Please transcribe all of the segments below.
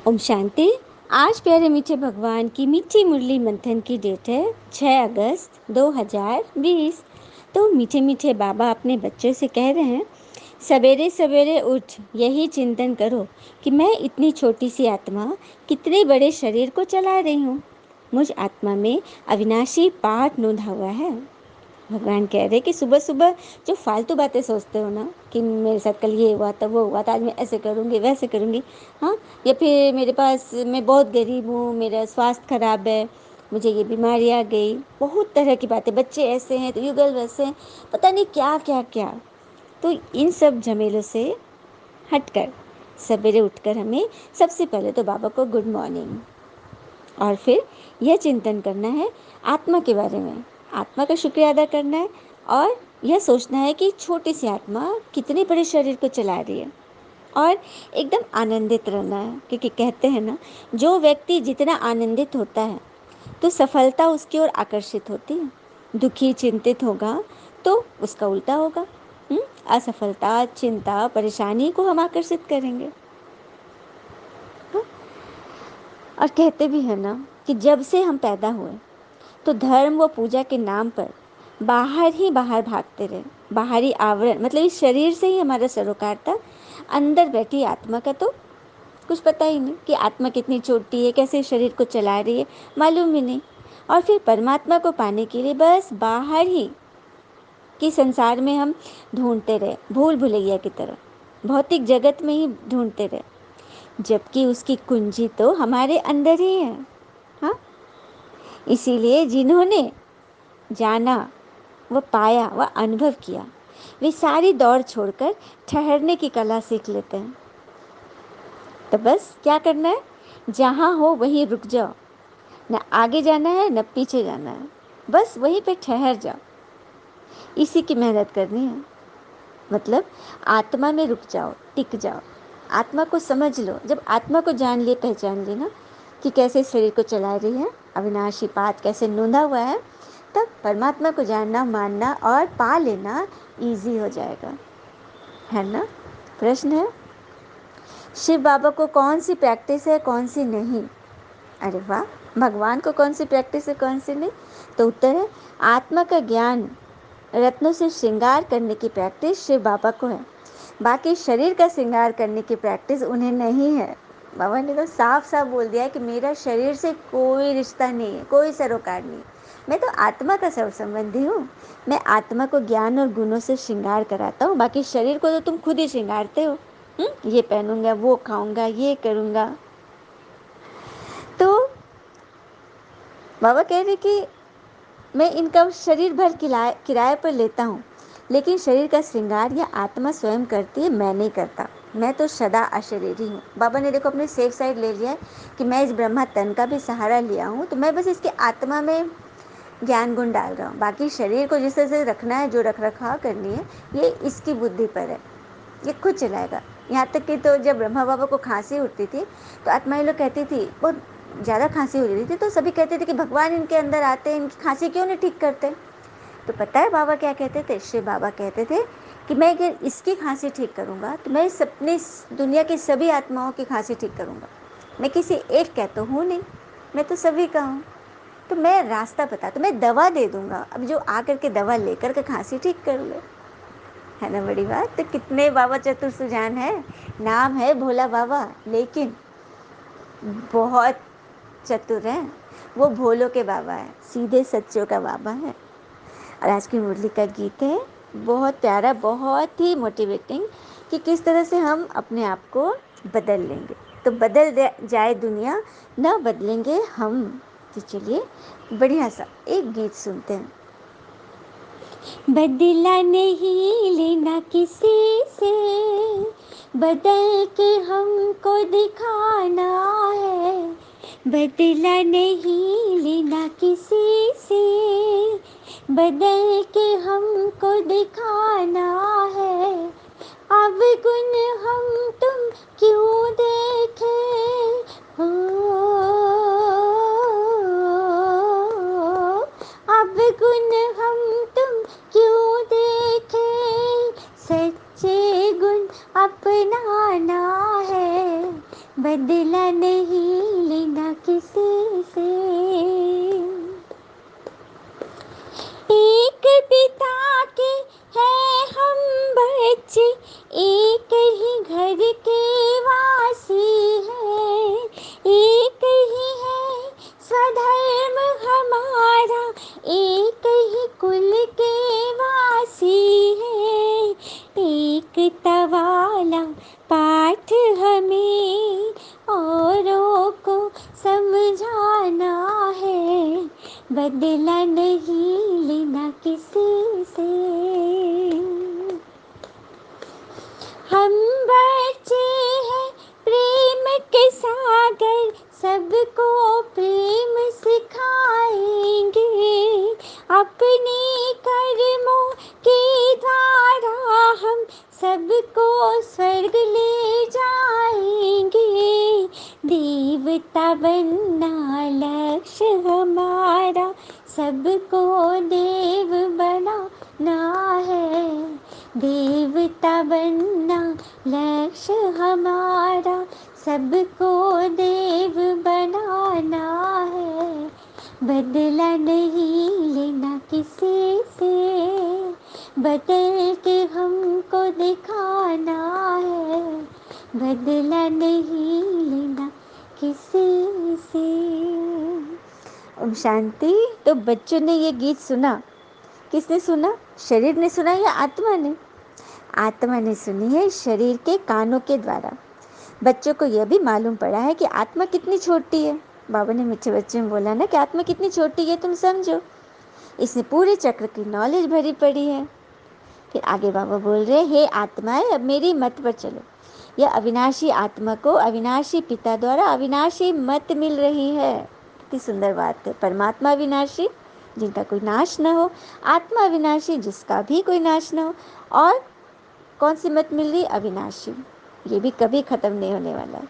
ओम शांति। आज प्यारे मीठे भगवान की मीठी मुरली मंथन की डेट है 6 अगस्त 2020। तो मीठे मीठे बाबा अपने बच्चों से कह रहे हैं, सवेरे सवेरे उठ यही चिंतन करो कि मैं इतनी छोटी सी आत्मा कितने बड़े शरीर को चला रही हूँ। मुझ आत्मा में अविनाशी पाठ नोंधा हुआ है। भगवान कह रहे कि सुबह सुबह जो फालतू बातें सोचते हो ना, कि मेरे साथ कल ये हुआ था वो हुआ था, आज मैं ऐसे करूँगी वैसे करूँगी, हाँ, या फिर मेरे पास मैं बहुत गरीब हूँ, मेरा स्वास्थ्य खराब है, मुझे ये बीमारी आ गई, बहुत तरह की बातें, बच्चे ऐसे हैं तो युगल वैसे हैं, पता नहीं क्या क्या क्या। तो इन सब झमेलों से हटकर सवेरे उठकर हमें सबसे पहले तो बाबा को गुड मॉर्निंग, और फिर यह चिंतन करना है आत्मा के बारे में, आत्मा का शुक्रिया अदा करना है, और यह सोचना है कि छोटी सी आत्मा कितने बड़े शरीर को चला रही है, और एकदम आनंदित रहना है, क्योंकि कहते हैं ना, जो व्यक्ति जितना आनंदित होता है तो सफलता उसकी ओर आकर्षित होती है। दुखी चिंतित होगा तो उसका उल्टा होगा। असफलता चिंता परेशानी को हम आकर्षित करेंगे। और कहते भी है ना कि जब से हम पैदा हुए तो धर्म व पूजा के नाम पर बाहर ही बाहर भागते रहे। बाहरी आवरण मतलब इस शरीर से ही हमारा सरोकार था, अंदर बैठी आत्मा का तो कुछ पता ही नहीं कि आत्मा कितनी छोटी है, कैसे शरीर को चला रही है, मालूम ही नहीं। और फिर परमात्मा को पाने के लिए बस बाहर ही कि संसार में हम ढूंढते रहे, भूल भुलैया की तरह भौतिक जगत में ही ढूंढते रहे, जबकि उसकी कुंजी तो हमारे अंदर ही है। हाँ, इसीलिए जिन्होंने जाना, वो पाया, वह अनुभव किया, वे सारी दौड़ छोड़कर ठहरने की कला सीख लेते हैं। तो बस क्या करना है, जहाँ हो वहीं रुक जाओ, न आगे जाना है न पीछे जाना है, बस वहीं पे ठहर जाओ, इसी की मेहनत करनी है। मतलब आत्मा में रुक जाओ, टिक जाओ, आत्मा को समझ लो। जब आत्मा को जान लिए, पहचान ली ना कि कैसे शरीर को चला रही है, अविनाशी पाठ कैसे नोंधा हुआ है, तब परमात्मा को जानना, मानना और पा लेना इजी हो जाएगा, है ना। प्रश्न है, शिव बाबा को कौन सी प्रैक्टिस है कौन सी नहीं? अरे वाह, भगवान को कौन सी प्रैक्टिस है कौन सी नहीं? तो उत्तर है, आत्मा का ज्ञान रत्नों से श्रृंगार करने की प्रैक्टिस शिव बाबा को है, बाकी शरीर का श्रृंगार करने की प्रैक्टिस उन्हें नहीं है। बाबा ने तो साफ साफ बोल दिया है कि मेरा शरीर से कोई रिश्ता नहीं है, कोई सरोकार नहीं, मैं तो आत्मा का सर्व संबंधी हूँ। मैं आत्मा को ज्ञान और गुणों से श्रृंगार कराता हूँ, बाकी शरीर को तो तुम खुद ही श्रृंगारते हो। ये पहनूंगा, वो खाऊंगा, ये करूंगा। तो बाबा कह रहे कि मैं इनका शरीर भर किराए पर लेता हूँ, लेकिन शरीर का श्रृंगार यह आत्मा स्वयं करती है, मैं नहीं करता। मैं तो सदा अशरीरी हूँ। बाबा ने देखो अपने सेफ साइड ले लिया है कि मैं इस ब्रह्मा तन का भी सहारा लिया हूँ, तो मैं बस इसके आत्मा में ज्ञान गुण डाल रहा हूँ। बाकी शरीर को जिस तरह से रखना है, जो रख रखाव करनी है, ये इसकी बुद्धि पर है, ये खुद चलाएगा। यहाँ तक कि तो जब ब्रह्मा बाबा को खांसी उठती थी तो आत्माएं लोग कहती थी, बहुत ज़्यादा खांसी हो रही थी, तो सभी कहते थे कि भगवान इनके अंदर आते हैं, इनकी खांसी क्यों नहीं ठीक करते। तो पता है बाबा क्या कहते थे? शिव बाबा कहते थे कि मैं अगर इसकी खांसी ठीक करूँगा तो मैं अपनी दुनिया की सभी आत्माओं की खांसी ठीक करूँगा। मैं किसी एक का तो हूँ नहीं, मैं तो सभी का हूँ। तो मैं रास्ता बता, तो मैं दवा दे दूँगा, अब जो आकर के दवा लेकर के खांसी ठीक कर ले, है ना बड़ी बात। तो कितने बाबा चतुर सुजान है, नाम है भोला बाबा, लेकिन बहुत चतुर हैं। वो भोलों के बाबा है, सीधे सच्चों का बाबा है। और आज की मुरली का गीत है बहुत प्यारा, बहुत ही मोटिवेटिंग, कि किस तरह से हम अपने आप को बदल लेंगे। तो बदल जाए दुनिया, न बदलेंगे हम। तो चलिए बढ़िया सा एक गीत सुनते हैं। बदला नहीं लेना किसी से, बदल के हमको दिखाना है। बदला नहीं लेना किसी से, बदल के हमको दिखाना है। अब गुण हम तुम क्यों देखे हो, अब गुण हम तुम क्यों देखे, सच्चे गुण अपनाना है। बदला नहीं लेना किसी से। एक पिता के हैं हम बच्चे, एक ही घर के वासी हैं, एक ही है स्वधर्म हमारा, एक ही कुल के वासी हैं। एकता वाला पाठ हमें औरों को समझाना है, बदला नहीं लेना किसी से। हम बच्चे हैं प्रेम के सागर, सबको प्रेम सिखाएंगे, अपने कर्मों के द्वारा हम सबको स्वर्ग ले जाएंगे। देवता बनना लक्ष्य हमारा, सबको देव बनाना है। देवता बनना लक्ष्य हमारा, सबको देव बनाना है, बदला नहीं लेना किसी से, बदल के हमको दिखाना है, बदला नहीं लेना किसी से। ओम शांति। तो बच्चों ने ये गीत सुना, किसने सुना? शरीर ने सुना या आत्मा ने? आत्मा ने सुनी है शरीर के कानों के द्वारा। बच्चों को यह भी मालूम पड़ा है कि आत्मा कितनी छोटी है। बाबा ने मीठे बच्चे में बोला ना कि आत्मा कितनी छोटी है, तुम समझो। इसमें पूरे चक्र की नॉलेज भरी पड़ी है। फिर आगे बाबा बोल रहे, हे आत्माएं, अब मेरी मत पर चलो। यह अविनाशी आत्मा को अविनाशी पिता द्वारा अविनाशी मत मिल रही है। कितनी सुंदर बात है। परमात्मा अविनाशी, जिनका कोई नाश न हो, आत्मा अविनाशी, जिसका भी कोई नाश न हो, और कौन सी मत मिल रही? अविनाशी। ये भी कभी खत्म नहीं होने वाला।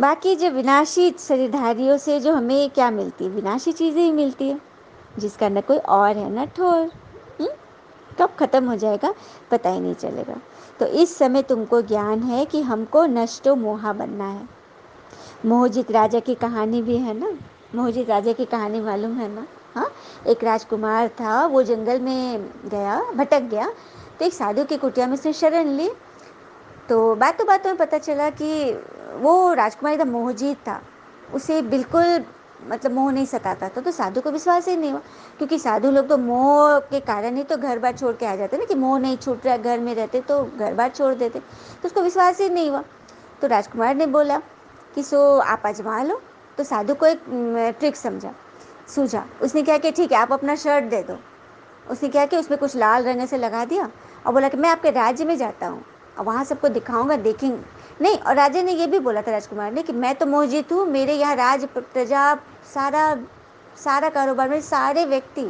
बाकी जो विनाशी शरीरधारियों से जो हमें क्या मिलती है? विनाशी चीज़ें ही मिलती है, जिसका न कोई और है न ठोर। कब खत्म हो जाएगा पता ही नहीं चलेगा। तो इस समय तुमको ज्ञान है कि हमको नष्टो मोहा बनना है। मोहजित राजा की कहानी भी है ना, मोहजित राजा की कहानी मालूम है ना? हाँ, एक राजकुमार था, वो जंगल में गया, भटक गया, तो एक साधु की कुटिया में उसने शरण ली। तो बातों बातों में पता चला कि वो राजकुमार एकदम मोहजित था, उसे बिल्कुल मतलब मोह नहीं सताता था। तो साधु को विश्वास ही नहीं हुआ, क्योंकि साधु लोग तो मोह के कारण ही तो घर बार छोड़ के आ जाते ना, कि मोह नहीं छूट रहा, घर में रहते तो घर बार छोड़ देते। तो उसको विश्वास ही नहीं हुआ। तो राजकुमार ने बोला कि सो आप आजमा लो। तो साधु को एक ट्रिक सूझा। उसने क्या किया, ठीक है आप अपना शर्ट दे दो। उसने क्या किया, उसमें कुछ लाल रंग से लगा दिया और बोला कि मैं आपके राज्य में जाता हूँ और वहाँ सबको दिखाऊंगा, देखेंगे नहीं। और राजा ने ये भी बोला था राजकुमार ने कि मैं तो मोहजित हूँ, मेरे यहाँ राज प्रजा सारा सारा कारोबार में सारे व्यक्ति,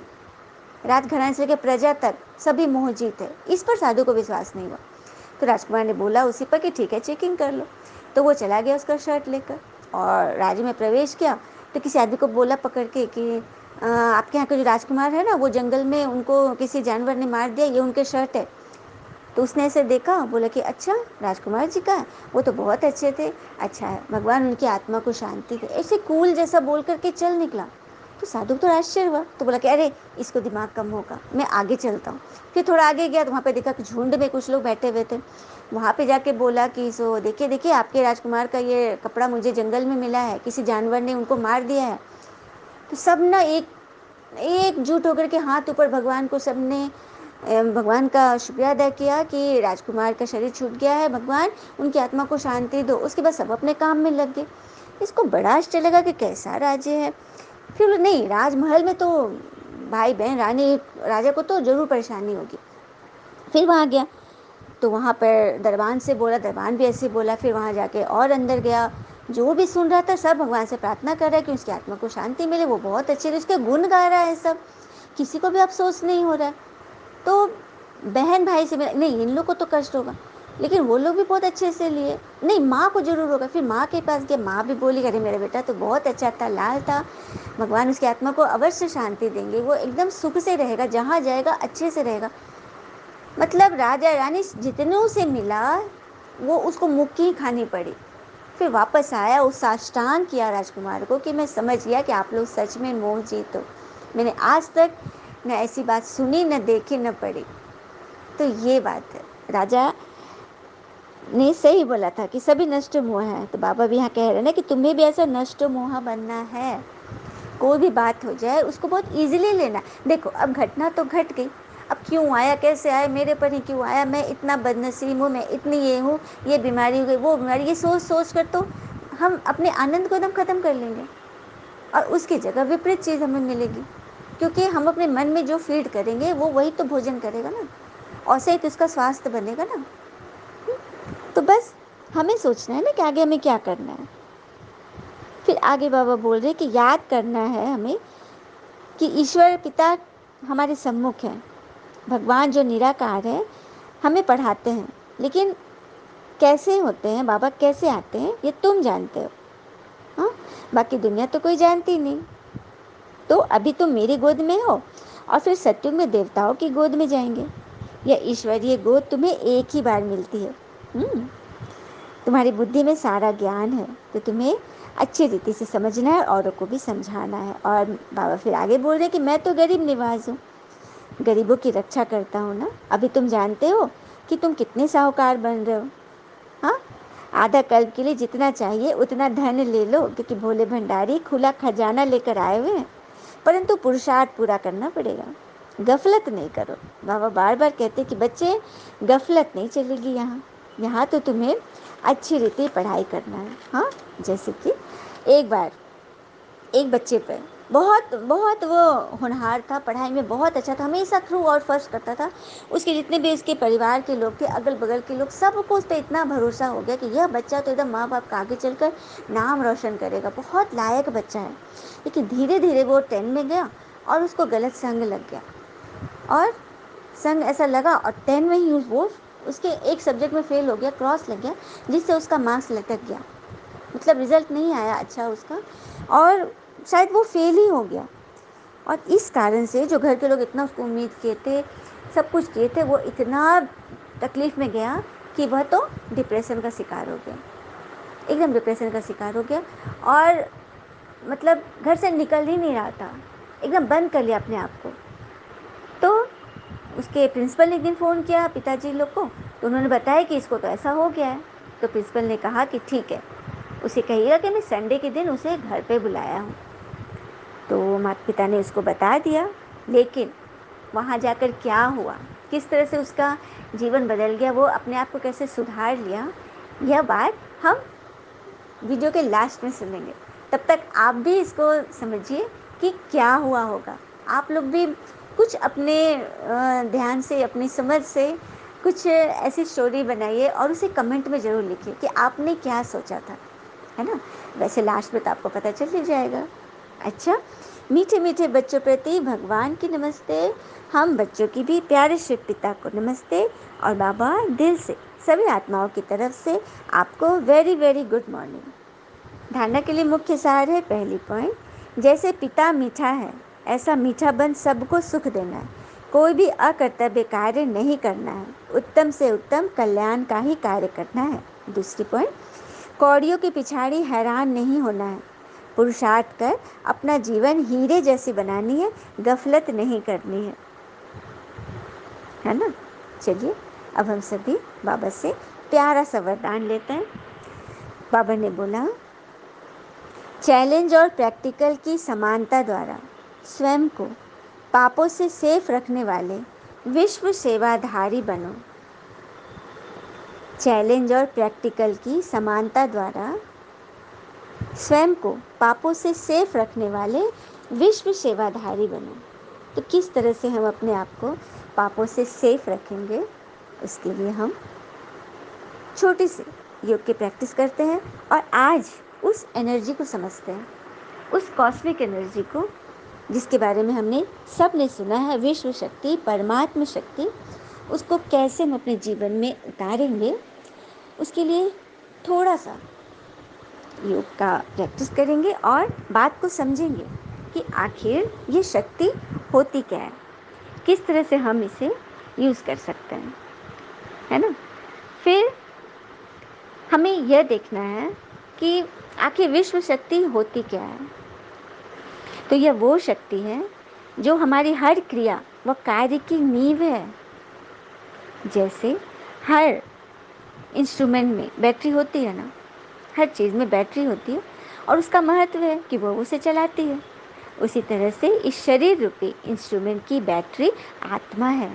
राजघराने से लेकर प्रजा तक सभी मोहजित है। इस पर साधु को विश्वास नहीं हुआ। तो राजकुमार ने बोला उसी पर कि ठीक है चेकिंग कर लो। तो वो चला गया उसका शर्ट लेकर और राज्य में प्रवेश किया। तो किसी आदमी को बोला पकड़ के कि आपके यहाँ के जो राजकुमार है ना, वो जंगल में उनको किसी जानवर ने मार दिया, ये उनके शर्ट है। तो उसने ऐसे देखा, बोला कि अच्छा राजकुमार जी का है, वो तो बहुत अच्छे थे, अच्छा है, भगवान उनकी आत्मा को शांति दे, ऐसे कूल जैसा बोल करके चल निकला। तो साधु तो आश्चर्य हुआ, तो बोला कि अरे इसको दिमाग कम होगा, मैं आगे चलता हूँ। फिर थोड़ा आगे गया तो वहाँ पे देखा कि झुंड में कुछ लोग बैठे हुए थे। वहाँ पे जाके बोला कि सो देखिए देखिए आपके राजकुमार का ये कपड़ा मुझे जंगल में मिला है, किसी जानवर ने उनको मार दिया है। तो सब ना एकजुट होकर के हाथ ऊपर भगवान को सबने भगवान का शुक्रिया अदा किया कि राजकुमार का शरीर छूट गया है, भगवान उनकी आत्मा को शांति दो। उसके बाद सब अपने काम में लग गए। इसको बड़ा आश्चर्य लगा कि कैसा राज्य है। फिर नहीं, राजमहल में तो भाई बहन रानी राजा को तो जरूर परेशानी होगी। फिर वहाँ गया तो वहाँ पर दरबान से बोला, दरबान भी ऐसे बोला। फिर वहाँ जाके और अंदर गया, जो भी सुन रहा था सब भगवान से प्रार्थना कर रहा है कि उसकी आत्मा को शांति मिले, वो बहुत अच्छे उसके गुण गा रहा है सब, किसी को भी अफसोस नहीं हो रहा है। तो बहन भाई से नहीं, इन लोग को तो कष्ट होगा, लेकिन वो लोग भी बहुत अच्छे से लिए, नहीं माँ को जरूर होगा। फिर माँ के पास गया, माँ भी बोली अरे मेरा बेटा तो बहुत अच्छा था, लाल था, भगवान उसकी आत्मा को अवश्य शांति देंगे, वो एकदम सुख से रहेगा, जहाँ जाएगा अच्छे से रहेगा। मतलब राजा रानी जितनों से मिला वो उसको मुक्की खानी पड़ी। फिर वापस आया, उस साष्टांग किया राजकुमार को कि मैं समझ गया कि आप लोग सच में मोह जीत हो। मैंने आज तक न ऐसी बात सुनी, न देखी, न पढ़ी। तो ये बात है, राजा ने सही बोला था कि सभी नष्ट मोह है। तो बाबा भी यहाँ कह रहे हैं ना कि तुम्हें भी ऐसा नष्ट मोह बनना है। कोई भी बात हो जाए उसको बहुत इजीली लेना। देखो अब घटना तो घट गई, अब क्यों आया, कैसे आया, मेरे पर ही क्यों आया, मैं इतना बदनसीब हूँ, मैं इतनी ये हूँ, ये बीमारी हो गई, वो बीमारी, ये सोच सोच कर तो हम अपने आनंद को एकदम ख़त्म कर लेंगे और उसकी जगह विपरीत चीज़ हमें मिलेगी, क्योंकि हम अपने मन में जो फीड करेंगे वो वही तो भोजन करेगा ना, और से ही तो उसका स्वास्थ्य बनेगा ना। तो बस हमें सोचना है ना कि आगे हमें क्या करना है। फिर आगे बाबा बोल रहे कि याद करना है हमें कि ईश्वर पिता हमारे सम्मुख है, भगवान जो निराकार है हमें पढ़ाते हैं, लेकिन कैसे होते हैं बाबा, कैसे आते हैं, ये तुम जानते हो। हाँ, बाकी दुनिया तो कोई जानती नहीं। तो अभी तुम मेरी गोद में हो और फिर सत्युग में देवताओं की गोद में जाएंगे। यह ईश्वरीय गोद तुम्हें एक ही बार मिलती है। तुम्हारी बुद्धि में सारा ज्ञान है, तो तुम्हें अच्छी रीति से समझना है, औरों को भी समझाना है। और बाबा फिर आगे बोल रहे कि मैं तो गरीब निवाज हूँ, गरीबों की रक्षा करता हूँ ना। अभी तुम जानते हो कि तुम कितने साहूकार बन रहे हो। हाँ, आधा कल्प के लिए जितना चाहिए उतना धन ले लो, क्योंकि भोले भंडारी खुला खजाना लेकर आए हुए हैं, परंतु पुरुषार्थ पूरा करना पड़ेगा। गफलत नहीं करो। बाबा बार बार कहते कि बच्चे गफलत नहीं चलेगी यहाँ, यहाँ तो तुम्हें अच्छी रीति पढ़ाई करना है। हाँ, जैसे कि एक बार एक बच्चे पर बहुत बहुत वो होनहार था, पढ़ाई में बहुत अच्छा था, हमेशा थ्रू और फर्स्ट करता था। उसके जितने भी उसके परिवार के लोग थे, अगल बगल के लोग, सबको उस पर इतना भरोसा हो गया कि यह बच्चा तो एकदम माँ बाप का आगे चलकर नाम रोशन करेगा, बहुत लायक बच्चा है। लेकिन धीरे धीरे वो 10 में गया और उसको गलत संग लग गया, और संग ऐसा लगा और 10 में ही वो उसके एक सब्जेक्ट में फेल हो गया, क्रॉस लग गया, जिससे उसका मार्क्स लटक गया, मतलब रिजल्ट नहीं आया अच्छा उसका, और शायद वो फेल ही हो गया। और इस कारण से जो घर के लोग इतना उसको उम्मीद किए थे, सब कुछ किए थे, वो इतना तकलीफ़ में गया कि वह तो डिप्रेशन का शिकार हो गया, एकदम डिप्रेशन का शिकार हो गया। और मतलब घर से निकल ही नहीं रहा था, एकदम बंद कर लिया अपने आप को। तो उसके प्रिंसिपल ने एक दिन फ़ोन किया पिताजी लोग को, तो उन्होंने बताया कि इसको तो ऐसा हो गया है। तो प्रिंसिपल ने कहा कि ठीक है, उसे कहिएगा कि मैं संडे के दिन उसे घर पे बुलाया हूँ। तो माता पिता ने उसको बता दिया, लेकिन वहाँ जाकर क्या हुआ, किस तरह से उसका जीवन बदल गया, वो अपने आप को कैसे सुधार लिया, यह बात हम वीडियो के लास्ट में सुनेंगे। तब तक आप भी इसको समझिए कि क्या हुआ होगा। आप लोग भी कुछ अपने ध्यान से, अपनी समझ से कुछ ऐसी स्टोरी बनाइए और उसे कमेंट में ज़रूर लिखिए कि आपने क्या सोचा था, है ना। वैसे लास्ट में तो आपको पता चल ही जाएगा। अच्छा, मीठे मीठे बच्चों प्रति भगवान की नमस्ते, हम बच्चों की भी प्यारे शिव पिता को नमस्ते, और बाबा दिल से सभी आत्माओं की तरफ से आपको वेरी वेरी गुड मॉर्निंग। धारणा के लिए मुख्य सार है, पहली पॉइंट, जैसे पिता मीठा है ऐसा मीठा बन सबको सुख देना है, कोई भी अकर्तव्य कार्य नहीं करना है, उत्तम से उत्तम कल्याण का ही कार्य करना है। दूसरी पॉइंट, कौड़ियों की पिछाड़ी हैरान नहीं होना है, पुरुषार्थ कर अपना जीवन हीरे जैसी बनानी है, गफलत नहीं करनी है ना। चलिए अब हम सभी बाबा से प्यारा सा वरदान लेते हैं। बाबा ने बोला, चैलेंज और प्रैक्टिकल की समानता द्वारा स्वयं को पापों से सेफ रखने वाले विश्व सेवाधारी बनो। चैलेंज और प्रैक्टिकल की समानता द्वारा स्वयं को पापों से सेफ रखने वाले विश्व सेवाधारी बनो। तो किस तरह से हम अपने आप को पापों से सेफ रखेंगे, उसके लिए हम छोटी सी योग की प्रैक्टिस करते हैं और आज उस एनर्जी को समझते हैं, उस कॉस्मिक एनर्जी को जिसके बारे में हमने सब ने सुना है, विश्व शक्ति, परमात्मा शक्ति। उसको कैसे हम अपने जीवन में उतारेंगे, उसके लिए थोड़ा सा योग का प्रैक्टिस करेंगे और बात को समझेंगे कि आखिर ये शक्ति होती क्या है, किस तरह से हम इसे यूज़ कर सकते हैं, है ना। फिर हमें यह देखना है कि आखिर विश्व शक्ति होती क्या है। तो यह वो शक्ति है जो हमारी हर क्रिया व कार्य की नींव है। जैसे हर इंस्ट्रूमेंट में बैटरी होती है ना, हर चीज़ में बैटरी होती है और उसका महत्व है कि वो उसे चलाती है। उसी तरह से इस शरीर रूपी इंस्ट्रूमेंट की बैटरी आत्मा है।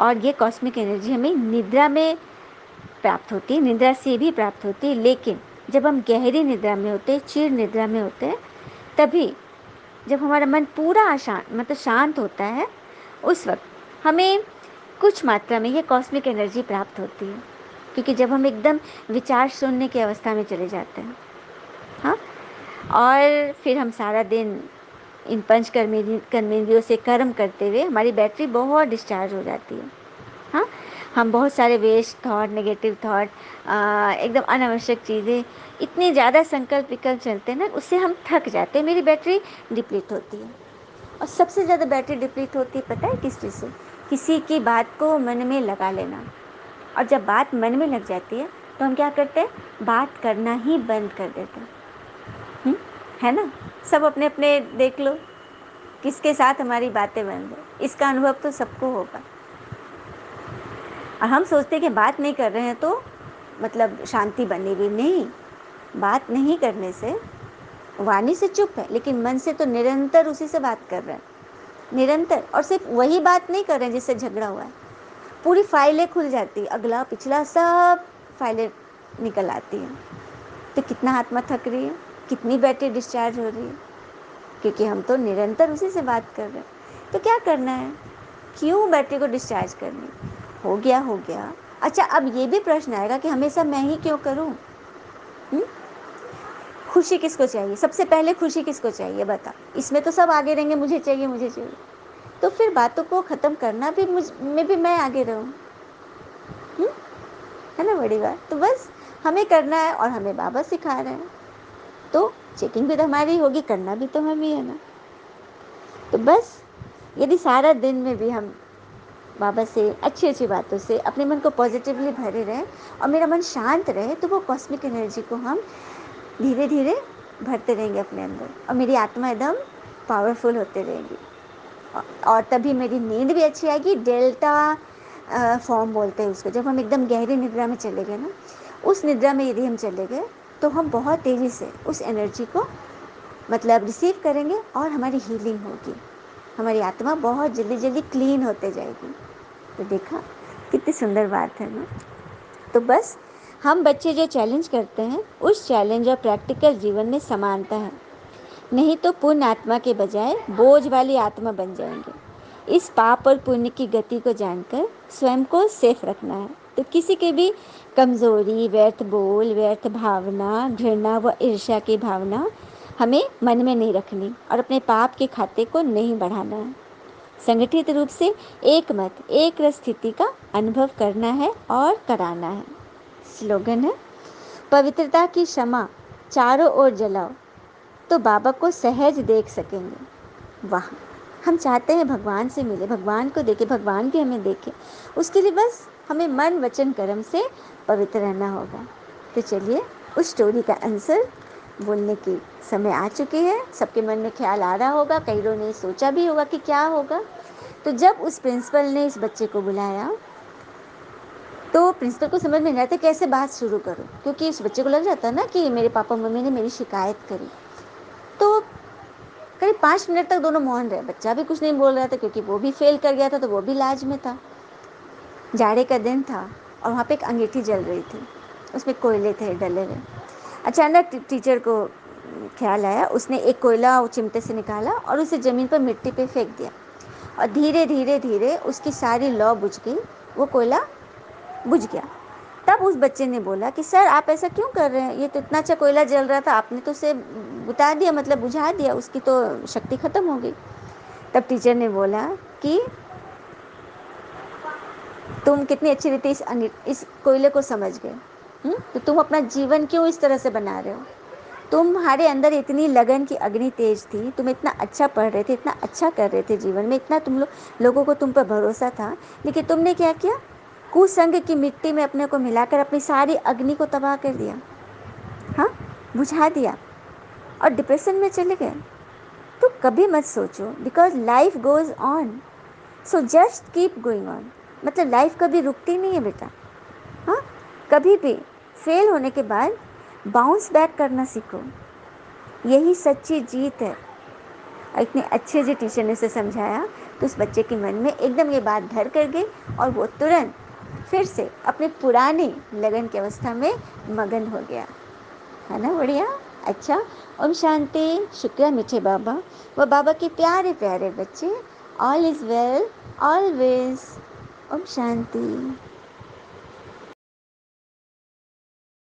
और ये कॉस्मिक एनर्जी हमें निद्रा में प्राप्त होती है, निद्रा से भी प्राप्त होती है। लेकिन जब हम गहरी निद्रा में होते हैं, चिर निद्रा में होते हैं, तभी जब हमारा मन पूरा अशांत मतलब शांत होता है, उस वक्त हमें कुछ मात्रा में ये कॉस्मिक एनर्जी प्राप्त होती है। क्योंकि जब हम एकदम विचार शून्य की अवस्था में चले जाते हैं, हाँ, और फिर हम सारा दिन इन पंच कर्मेंद्रियों से कर्म करते हुए हमारी बैटरी बहुत डिस्चार्ज हो जाती है। हाँ, हम बहुत सारे वेस्ट थॉट, नेगेटिव थॉट, एकदम अनावश्यक चीज़ें, इतने ज़्यादा संकल्प विकल्प चलते हैं ना, उससे हम थक जाते हैं, मेरी बैटरी डिप्लीट होती है। और सबसे ज़्यादा बैटरी डिप्लीट होती है पता है किस चीज़ से? किसी की बात को मन में लगा लेना। और जब बात मन में लग जाती है तो हम क्या करते हैं? बात करना ही बंद कर देते हैं। है ना? सब अपने अपने देख लो किसके साथ हमारी बातें बंद है। इसका अनुभव तो सबको होगा। और हम सोचते हैं कि बात नहीं कर रहे हैं तो मतलब शांति बनेगी। नहीं, बात नहीं करने से वाणी से चुप है, लेकिन मन से तो निरंतर उसी से बात कर रहे हैं, निरंतर। और सिर्फ वही बात नहीं कर रहे हैं जिससे झगड़ा हुआ है, पूरी फाइलें खुल जाती, अगला पिछला सब फाइलें निकल आती हैं। तो कितना आत्मा थक रही है, कितनी बैटरी डिस्चार्ज हो रही है, क्योंकि हम तो निरंतर उसी से बात कर रहे हैं। तो क्या करना है? क्यों बैटरी को डिस्चार्ज करनी? हो गया हो गया। अच्छा, अब ये भी प्रश्न आएगा कि हमेशा मैं ही क्यों करूं? खुशी किसको चाहिए? सबसे पहले खुशी किसको चाहिए बता? इसमें तो सब आगे रहेंगे, मुझे चाहिए मुझे चाहिए। तो फिर बातों को ख़त्म करना भी मुझ में भी मैं आगे रहूं, है ना बड़ी बात। तो बस हमें करना है और हमें बाबा सिखा रहे हैं, तो चेकिंग भी तो हमारी होगी, करना भी तो हम ही है ना। तो बस यदि सारा दिन में भी हम बाबा से अच्छी अच्छी बातों से अपने मन को पॉजिटिवली भरे रहें और मेरा मन शांत रहे, तो वो कॉस्मिक एनर्जी को हम धीरे धीरे भरते रहेंगे अपने अंदर और मेरी आत्मा एकदम पावरफुल होते रहेगी। और तभी मेरी नींद भी अच्छी आएगी। डेल्टा फॉर्म बोलते हैं उसको। जब हम एकदम गहरी निद्रा में चले गए ना, उस निद्रा में यदि हम चले गए तो हम बहुत तेज़ी से उस एनर्जी को मतलब रिसीव करेंगे और हमारी हीलिंग होगी, हमारी आत्मा बहुत जल्दी जल्दी क्लीन होते जाएगी। तो देखा कितनी सुंदर बात है ना। तो बस हम बच्चे जो चैलेंज करते हैं, उस चैलेंज और प्रैक्टिकल जीवन में समानता है। नहीं तो पुण्य आत्मा के बजाय बोझ वाली आत्मा बन जाएंगे। इस पाप और पुण्य की गति को जानकर स्वयं को सेफ रखना है। तो किसी के भी कमजोरी, व्यर्थ बोल, व्यर्थ भावना, घृणा व ईर्ष्या की भावना हमें मन में नहीं रखनी और अपने पाप के खाते को नहीं बढ़ाना है। संगठित रूप से एक मत, एक रस स्थिति का अनुभव करना है और कराना है। स्लोगन है, पवित्रता की क्षमा चारों ओर जलाओ तो बाबा को सहज देख सकेंगे। वाह, हम चाहते हैं भगवान से मिले, भगवान को देखे, भगवान भी हमें देखे। उसके लिए बस हमें मन वचन कर्म से पवित्र रहना होगा। तो चलिए, उस स्टोरी का आंसर बोलने की समय आ चुकी है। सबके मन में ख्याल आ रहा होगा, कईयों ने सोचा भी होगा कि क्या होगा। तो जब उस प्रिंसिपल ने इस बच्चे को बुलाया तो प्रिंसिपल को समझ में नहीं आता कैसे बात शुरू करो, क्योंकि इस बच्चे को लग जाता है ना कि मेरे पापा मम्मी ने मेरी शिकायत करी। तो करीब 5 मिनट तक दोनों मौन रहे। बच्चा भी कुछ नहीं बोल रहा था क्योंकि वो भी फेल कर गया था, तो वो भी लाज में था। जाड़े का दिन था और वहाँ पे एक अंगीठी जल रही थी, उसमें कोयले थे डले हुए। अचानक टीचर को ख्याल आया, उसने एक कोयला चिमटे से निकाला और उसे ज़मीन पर मिट्टी पे फेंक दिया और धीरे धीरे धीरे उसकी सारी लौ बुझ गई, वो कोयला बुझ गया। तब उस बच्चे ने बोला कि सर आप ऐसा क्यों कर रहे हैं, ये तो इतना अच्छा कोयला जल रहा था, आपने तो उसे बुता दिया, मतलब बुझा दिया, उसकी तो शक्ति खत्म हो गई। तब टीचर ने बोला कि तुम कितनी अच्छी रीति इस कोयले को समझ गए। तो तुम अपना जीवन क्यों इस तरह से बना रहे हो? तुम्हारे अंदर इतनी लगन की अग्नि तेज थी, तुम इतना अच्छा पढ़ रहे थे, इतना अच्छा कर रहे थे जीवन में, इतना लोगों को तुम पर भरोसा था, लेकिन तुमने क्या किया? कुसंग की मिट्टी में अपने को मिलाकर अपनी सारी अग्नि को तबाह कर दिया। हाँ, बुझा दिया और डिप्रेशन में चले गए, तो कभी मत सोचो, because life goes on, so just keep going on. मतलब लाइफ कभी रुकती नहीं है बेटा। हाँ, कभी भी फेल होने के बाद बाउंस बैक करना सीखो, यही सच्ची जीत है। और इतने अच्छे से टीचर ने उसे समझाया, तो उस बच्चे के मन में एकदम ये बात घर कर गई और वो तुरंत फिर से अपनी पुरानी लगन की अवस्था में मगन हो गया। है ना बढ़िया। अच्छा, ओम शांति। शुक्रिया मीठे बाबा व बाबा के प्यारे प्यारे बच्चे। All is well always. ओम शांति।